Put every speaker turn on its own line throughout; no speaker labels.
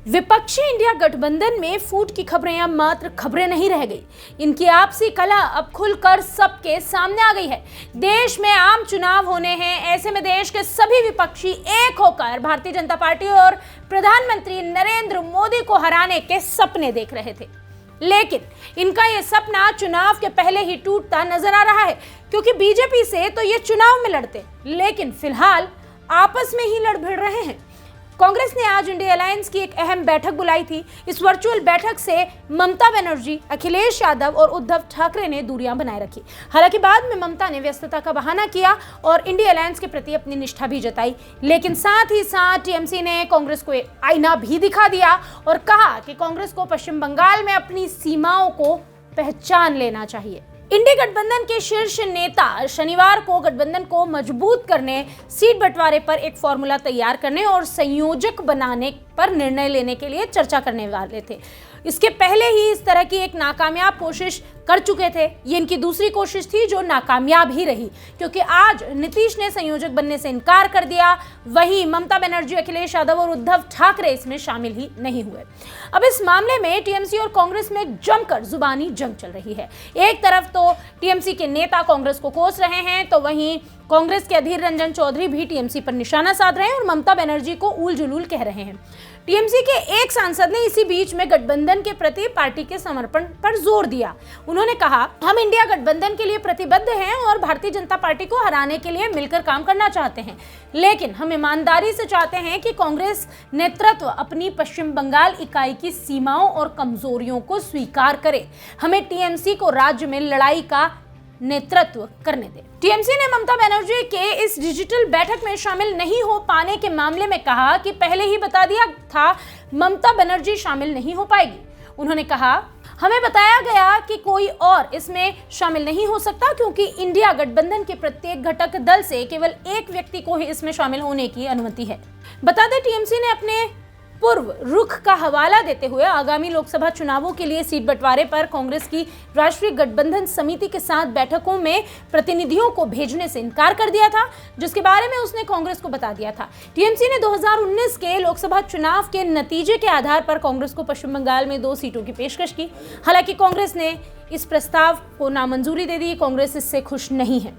विपक्षी इंडिया गठबंधन में फूट की खबरें अब मात्र खबरें नहीं रह गई, इनकी आपसी कलह अब खुलकर सबके सामने आ गई है। देश में आम चुनाव होने हैं, ऐसे में देश के सभी विपक्षी एक होकर भारतीय जनता पार्टी और प्रधानमंत्री नरेंद्र मोदी को हराने के सपने देख रहे थे। लेकिन इनका यह सपना चुनाव के पहले ही टूटता नजर आ रहा है, क्योंकि बीजेपी से तो ये चुनाव में लड़ते, लेकिन फिलहाल आपस में ही लड़ भिड़ रहे हैं। कांग्रेस ने आज इंडिया अलायंस की एक अहम बैठक बुलाई थी। इस वर्चुअल बैठक से ममता बनर्जी, अखिलेश यादव और उद्धव ठाकरे ने दूरियां बनाए रखी। हालांकि बाद में ममता ने व्यस्तता का बहाना किया और इंडिया अलायंस के प्रति अपनी निष्ठा भी जताई, लेकिन साथ ही साथ टीएमसी ने कांग्रेस को एक आईना भी दिखा दिया और कहा कि कांग्रेस को पश्चिम बंगाल में अपनी सीमाओं को पहचान लेना चाहिए। इंडी गठबंधन के शीर्ष नेता शनिवार को गठबंधन को मजबूत करने, सीट बंटवारे पर एक फॉर्मूला तैयार करने और संयोजक बनाने पर निर्णय लेने के लिए चर्चा करने वाले थे। इसके पहले ही इस तरह की एक नाकामयाब कोशिश कर चुके थे। ये इनकी दूसरी कोशिश थी जो नाकामयाब ही रही, क्योंकि आज नीतीश ने संयोजक बनने से इनकार कर दिया, वहीं ममता बनर्जी, अखिलेश यादव और उद्धव ठाकरे इसमें शामिल ही नहीं हुए। अब इस मामले में टीएमसी और कांग्रेस में जमकर जुबानी जंग चल रही है। एक तरफ तो टीएमसी के नेता कांग्रेस को कोस रहे हैं, तो वहीं कांग्रेस के अधीर रंजन चौधरी भी टीएमसी पर निशाना साध रहे हैं और ममता बनर्जी को ऊल जुलूल कह रहे हैं। टीएमसी के एक सांसद ने इसी बीच में गठबंधन के प्रति पार्टी के समर्पण पर जोर दिया। उन्होंने कहा, हम इंडिया गठबंधन के लिए प्रतिबद्ध हैं और भारतीय जनता पार्टी को हराने के लिए मिलकर काम करना चाहते हैं, लेकिन हम ईमानदारी से चाहते हैं कि कांग्रेस नेतृत्व अपनी पश्चिम बंगाल इकाई की सीमाओं और कमजोरियों को स्वीकार करे। हमें टीएमसी को राज्य में लड़ाई का नेतृत्व करने दे। टीएमसी ने ममता बनर्जी के इस डिजिटल बैठक में शामिल नहीं हो पाने के मामले में कहा कि पहले ही बता दिया था ममता बनर्जी शामिल नहीं हो पाएगी। उन्होंने कहा, हमें बताया गया कि कोई और इसमें शामिल नहीं हो सकता, क्योंकि इंडिया गठबंधन के प्रत्येक घटक दल से केवल एक व्यक्ति को ही इसमें शामिल होने की अनुमति है। बता दें, टीएमसी ने अपने पूर्व रुख का हवाला देते हुए आगामी लोकसभा चुनावों के लिए सीट बंटवारे पर कांग्रेस की राष्ट्रीय गठबंधन समिति के साथ बैठकों में प्रतिनिधियों को भेजने से इनकार कर दिया था, जिसके बारे में उसने कांग्रेस को बता दिया था। टीएमसी ने 2019 के लोकसभा चुनाव के नतीजे के आधार पर कांग्रेस को पश्चिम बंगाल में 2 सीटों की पेशकश की। हालांकि कांग्रेस ने इस प्रस्ताव को नामंजूरी दे दी। कांग्रेस इससे खुश नहीं है,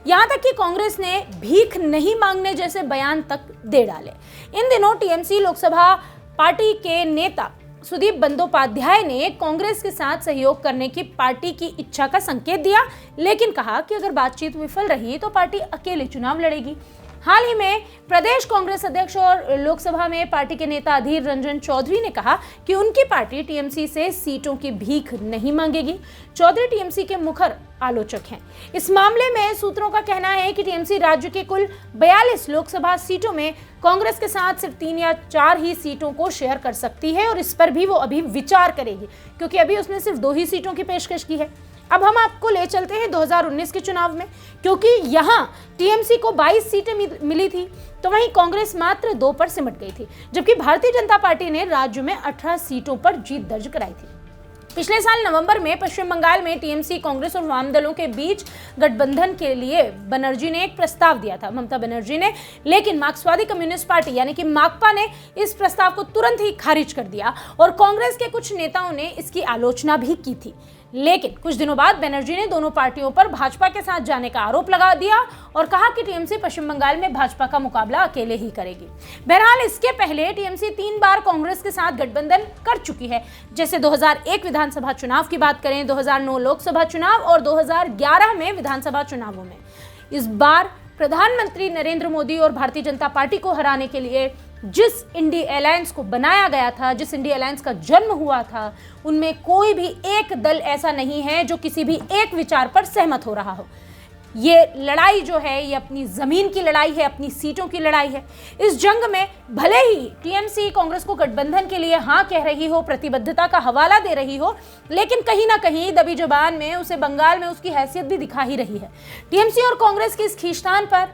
यहां तक कि कांग्रेस ने भीख नहीं मांगने जैसे बयान तक दे डाले। इन दिनों टीएमसी लोकसभा पार्टी के नेता सुदीप बंदोपाध्याय ने कांग्रेस के साथ सहयोग करने की पार्टी की इच्छा का संकेत दिया, लेकिन कहा कि अगर बातचीत विफल रही तो पार्टी अकेले चुनाव लड़ेगी। हाल ही में प्रदेश कांग्रेस अध्यक्ष और लोकसभा में पार्टी के नेता अधीर रंजन चौधरी ने कहा कि उनकी पार्टी टीएमसी से सीटों की भीख नहीं मांगेगी। चौधरी टीएमसी के मुखर आलोचक हैं। इस मामले में सूत्रों का कहना है कि टीएमसी राज्य के कुल 42 लोकसभा सीटों में कांग्रेस के साथ सिर्फ 3 या 4 ही सीटों को शेयर कर सकती है, और इस पर भी वो अभी विचार करेगी, क्योंकि अभी उसने सिर्फ 2 ही सीटों की पेशकश की है। अब हम आपको ले चलते हैं 2019 के चुनाव में, क्योंकि यहाँ टीएमसी को 22 सीटें मिली थी, तो वहीं कांग्रेस मात्र 2 पर सिमट गई थी, जबकि भारतीय जनता पार्टी ने राज्य में 18 सीटों पर जीत दर्ज कराई थी। पिछले साल नवंबर में पश्चिम बंगाल में टीएमसी, कांग्रेस और वाम दलों के बीच गठबंधन के लिए बनर्जी ने एक प्रस्ताव दिया था, ममता बनर्जी ने, लेकिन मार्क्सवादी कम्युनिस्ट पार्टी यानी कि माकपा ने इस प्रस्ताव को तुरंत ही खारिज कर दिया और कांग्रेस के कुछ नेताओं ने इसकी आलोचना भी की थी। लेकिन कुछ दिनों बाद बनर्जी ने दोनों पार्टियों पर भाजपा के साथ जाने का आरोप लगा दिया और कहा कि टीएमसी पश्चिम बंगाल में भाजपा का मुकाबला अकेले ही करेगी। बहरहाल, इसके पहले टीएमसी 3 बार कांग्रेस के साथ गठबंधन कर चुकी है। जैसे 2001 विधानसभा चुनाव की बात करें, 2009 लोकसभा चुनाव और 2011 में विधानसभा चुनावों में। इस बार प्रधानमंत्री नरेंद्र मोदी और भारतीय जनता पार्टी को हराने के लिए जिस इंडी अलायंस को बनाया गया था, जिस इंडी अलायंस का जन्म हुआ था, उनमें कोई भी एक दल ऐसा नहीं है जो किसी भी एक विचार पर सहमत हो रहा हो। ये लड़ाई जो है, ये अपनी जमीन की लड़ाई है, अपनी सीटों की लड़ाई है। इस जंग में भले ही टीएमसी कांग्रेस को गठबंधन के लिए हाँ कह रही हो, प्रतिबद्धता का हवाला दे रही हो, लेकिन कहीं ना कहीं दबी जुबान में उसे बंगाल में उसकी हैसियत भी दिखा ही रही है। टीएमसी और कांग्रेस की इस खींचतान पर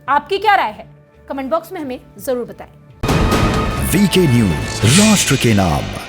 आपकी क्या राय है? कमेंट बॉक्स में हमें जरूर बताएं।
वीके न्यूज, राष्ट्र के नाम।